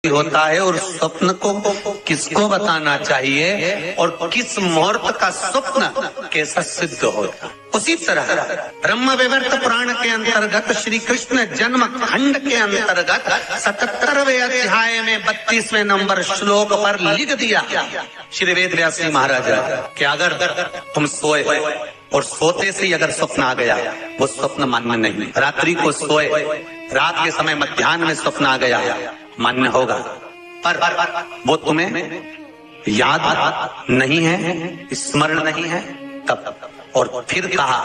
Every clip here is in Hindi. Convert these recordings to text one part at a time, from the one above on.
होता है और स्वप्न को किसको बताना चाहिए और किस मुहूर्त का स्वप्न कैसा सिद्ध होता। उसी तरह ब्रह्म वैवर्त पुराण के अंतर्गत श्री कृष्ण जन्म खंड के अंतर्गत 77वें अध्याय में 32वें नंबर श्लोक पर लिख दिया श्री वेद व्यास जी महाराज कि अगर तुम सोए और सोते से ही अगर स्वप्न आ गया वो स्वप्न मान्य नहीं। रात्रि को सोए, रात के समय मध्याह्न में स्वप्न आ गया मान्य होगा, पर वो तुम्हें याद नहीं है, स्मरण नहीं है तब। और फिर कहा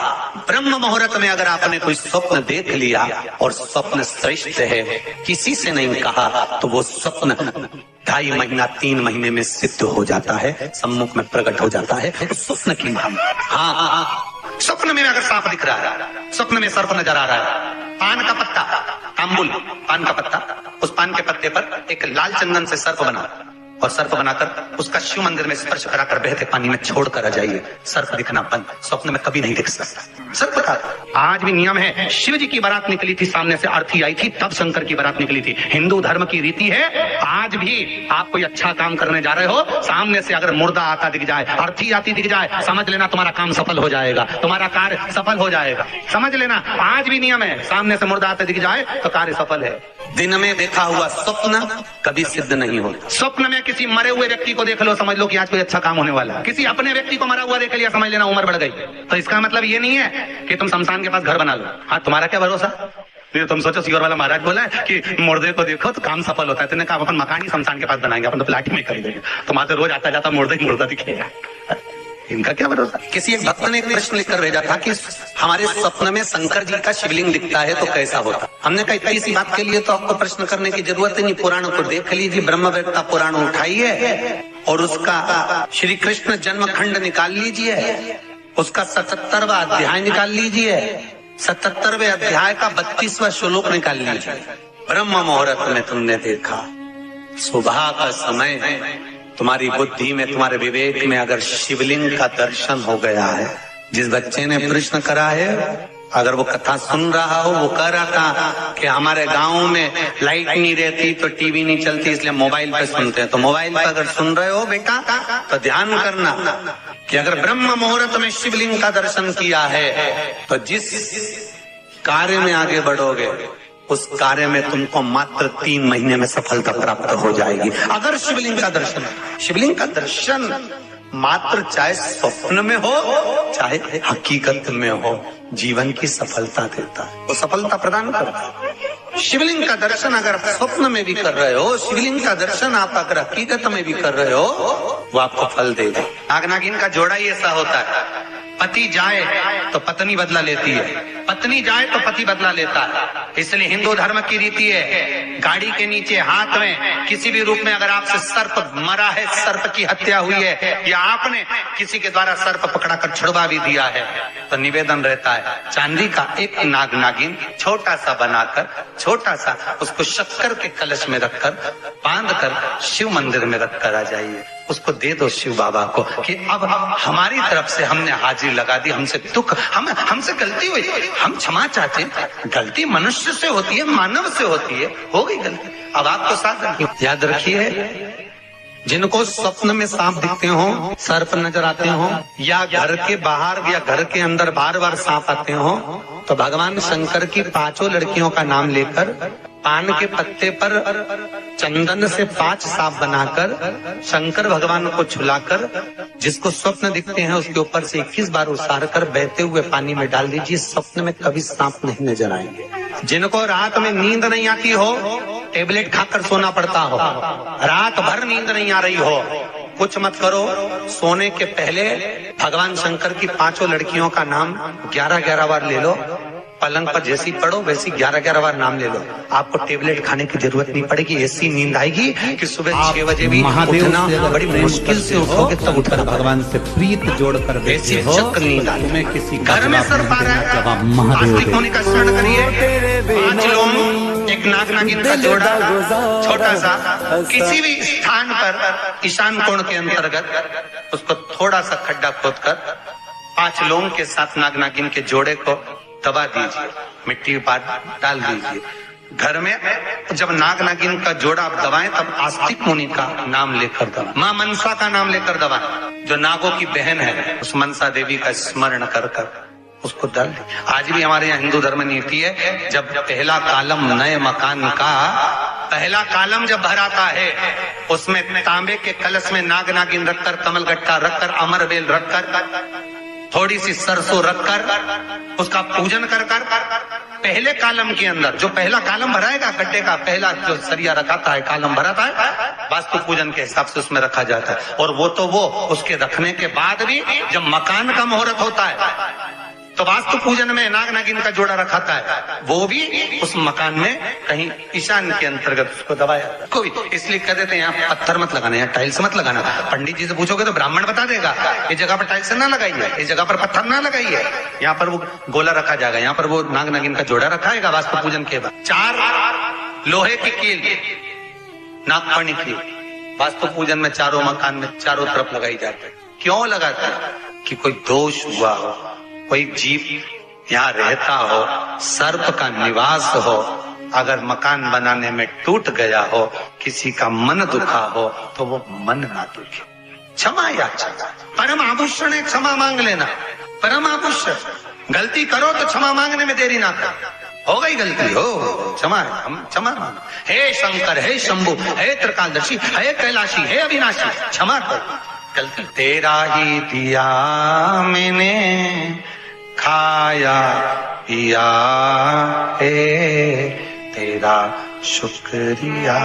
ब्रह्म मुहूर्त में अगर आपने कोई स्वप्न देख लिया और स्वप्न श्रेष्ठ है, किसी से नहीं कहा, तो वो स्वप्न 2.5 महीना 3 महीने में सिद्ध हो जाता है, सम्मुख में प्रकट हो जाता है। तो स्वप्न की हाँ, स्वप्न में अगर सांप दिख रहा है, स्वप्न में सर्प नजर आ रहा है, पान का पत्ता, तांबुल पान का पत्ता, उस पान के पत्ते पर एक लाल चंदन से सर्प बना और सर्प बनाकर उसका शिव मंदिर में स्पर्श कराकर बहते पानी में छोड़कर आ जाइए, सर्प दिखना बंद। स्वप्न में कभी नहीं दिख सकता सर्प का। आज भी नियम है, शिव जी की बारात निकली थी, सामने से अर्थी आई थी, तब शंकर की बारात निकली थी। हिंदू धर्म की रीति है, आज भी आप कोई अच्छा काम करने जा रहे हो, सामने से अगर मुर्दा आता दिख जाए, अर्थी आती दिख जाए, समझ लेना तुम्हारा काम सफल हो जाएगा, तुम्हारा कार्य सफल हो जाएगा। समझ लेना, आज भी नियम है, सामने से मुर्दा आते दिख जाए तो कार्य सफल है। दिन में देखा हुआ स्वप्न कभी सिद्ध नहीं होता। स्वप्न में किसी मरे हुए व्यक्ति को देख लो, समझ लो कि आज कोई अच्छा काम होने वाला है। किसी अपने व्यक्ति को मरा हुआ देख लिया, समझ लेना उम्र बढ़ गई। तो इसका मतलब ये नहीं है कि तुम शमशान के पास घर बना लो। हाँ, तुम्हारा क्या भरोसा, तुम सोचो सियोर वाला महाराज बोला है कि मुर्दे को देखो तो काम सफल होता है, तुमने कहा अपन मकान ही शमशान के पास बनाएंगे, अपन तो प्लाट में कर देंगे, तुम्हारे रोज आता जाता मुर्दा दिखेगा। इनका क्या भरोसा। किसी एक भक्त ने एक प्रश्न लिखकर भेजा था कि हमारे स्वप्न में शंकर जी का शिवलिंग दिखता है तो कैसा होता। हमने कहा इतनी सी बात के लिए तो आपको प्रश्न करने की जरूरत ही नहीं, पुराण को देख लीजिए, ब्रह्मवेद का पुराण उठाइए और उसका श्री कृष्ण जन्म खंड निकाल लीजिए, उसका 77वां अध्याय निकाल लीजिए, 77वें अध्याय का 32वां श्लोक निकाल लीजिए। ब्रह्म मुहूर्त में तुमने देखा, सुबह का समय है, तुम्हारी बुद्धि में, तुम्हारे विवेक में अगर शिवलिंग का दर्शन हो गया है। जिस बच्चे ने प्रश्न करा है, अगर वो कथा सुन रहा हो, वो कह रहा था कि हमारे गांव में लाइट नहीं रहती तो टीवी नहीं चलती, इसलिए मोबाइल पे सुनते हैं। तो मोबाइल पे अगर सुन रहे हो बेटा तो ध्यान करना कि अगर ब्रह्म मुहूर्त में शिवलिंग का दर्शन किया है तो जिस कार्य में आगे बढ़ोगे उस कार्य में तुमको मात्र 3 महीने में सफलता प्राप्त हो जाएगी। अगर शिवलिंग का दर्शन मात्र चाहे स्वप्न में हो चाहे हकीकत में हो, जीवन की सफलता देता है, वो सफलता प्रदान करता है। शिवलिंग का दर्शन अगर आप स्वप्न में भी कर रहे हो, शिवलिंग का दर्शन आप अगर हकीकत में भी कर रहे हो, वो आपको फल देगा। नाग नागिन का जोड़ा ही ऐसा होता है, पति जाए तो पत्नी बदला लेती है, पत्नी जाए तो पति बदला लेता है। इसलिए हिंदू धर्म की रीति है, गाड़ी के नीचे हाथ में किसी भी रूप में अगर आपसे सर्प मरा है, सर्प की हत्या हुई है, या आपने किसी के द्वारा सर्प पकड़ा कर छुड़वा भी दिया है, तो निवेदन रहता है चांदी का एक नाग नागिन छोटा सा बनाकर, छोटा सा उसको शक्कर के कलश में रखकर बांध कर शिव मंदिर में रखकर आ जाइए, उसको दे दो शिव बाबा को कि अब हमारी तरफ से हमने हाजिरी लगा दी, हमसे दुख, हमसे गलती हुई, हम क्षमा चाहते हैं। गलती मनुष्य से होती है, मानव से होती है, हो गई गलती, अब आपको साथ याद रखिए। जिनको स्वप्न में सांप दिखते हो, सर्प नजर आते हो, या घर के बाहर या घर के अंदर बार बार सांप आते हो, तो भगवान शंकर की 5 लड़कियों का नाम लेकर पान के पत्ते पर चंदन से 5 सांप बनाकर शंकर भगवान को छुलाकर जिसको स्वप्न दिखते हैं उसके ऊपर से 21 बार उसार कर बहते हुए पानी में डाल दीजिए, स्वप्न में कभी सांप नहीं नजर आएंगे। जिनको रात में नींद नहीं आती हो, टेबलेट खाकर सोना पड़ता हो, रात भर नींद नहीं आ रही हो, कुछ मत करो, सोने के पहले भगवान शंकर की 5 लड़कियों का नाम 11-11 बार ले लो, पलंग पर जैसी पढ़ो वैसी 11-11 बार नाम ले लो, आपको टेबलेट खाने की जरूरत नहीं पड़ेगी। ऐसी नींद आएगी कि सुबह 6 बजे भी उठना बड़ी मुश्किल से उठोगे तब उठना। भगवान से प्रीत जोड़कर ऐसी चक्र नींद तुम्हें किसी घर में सर पा रहा है, आस्तिक होने का स्मरण करिए। 5 लोग, एक नाग नागिन का जोड़ा, छोटा सा, किसी भी स्थान पर ईशान कोण के अंतर्गत उसको थोड़ा सा खड्डा खोदकर 5 लोगों के साथ नाग नागिन के जोड़े को दबा दीजिए, मिट्टी पर डाल दीजिए, घर में जब नाग नागिन का जोड़ा आप दबाएं तब आस्तिक मुनि का नाम लेकर दबाएं, माँ मनसा का नाम लेकर दबाएं, जो नागों की बहन है उस मनसा देवी का स्मरण कर कर उसको डाल दे। आज भी हमारे यहाँ हिंदू धर्म नीति है, जब पहला कालम नए मकान का पहला कालम जब भराता है उसमें तांबे के कलश में नाग नागिन रखकर, कमल गट्टा रखकर, अमरबेल रखकर, थोड़ी सी सरसों रखकर उसका पूजन कर कर पहले कालम के अंदर जो पहला कालम भराएगा, गड्ढे का पहला जो सरिया रखाता है, कालम भराता है, वास्तु पूजन के हिसाब से उसमें रखा जाता है। और वो तो वो उसके रखने के बाद भी जब मकान का मुहूर्त होता है तो वास्तु पूजन में नाग नागिन का जोड़ा रखाता है, वो भी उस मकान में कहीं ईशान के अंतर्गत उसको दबाया कोई। इसलिए कह देते हैं यहाँ पत्थर मत लगाना, यहाँ टाइल्स मत लगाना। पंडित जी से पूछोगे तो ब्राह्मण बता देगा ये जगह पर टाइल्स ना लगाइए, इस जगह पर पत्थर ना लगाइए, यहाँ पर वो गोला रखा जाएगा, यहाँ पर वो नाग नागिन का जोड़ा रखाएगा वास्तु पूजन के बाद। 4 लोहे की कील नागफणी की वास्तु पूजन में चारों मकान में चारों तरफ लगाई जाती है। क्यों लगाते हैं? कि कोई दोष हुआ हो, कोई जीव यहाँ रहता हो, सर्प का निवास हो, अगर मकान बनाने में टूट गया हो, किसी का मन दुखा हो तो वो मन ना दुखे। क्षमा याचना परम आभूषण है, क्षमा मांग लेना परम आभूषण। गलती करो तो क्षमा मांगने में देरी ना कर, हो गई गलती हो क्षमा है, हम क्षमा मांगो। हे शंकर, हे शंभु, हे त्रिकालदर्शी, हे कैलाशी, हे अविनाशी, क्षमा करो गलती। तेरा ही दिया मैंने खाया पिया है, तेरा शुक्रिया।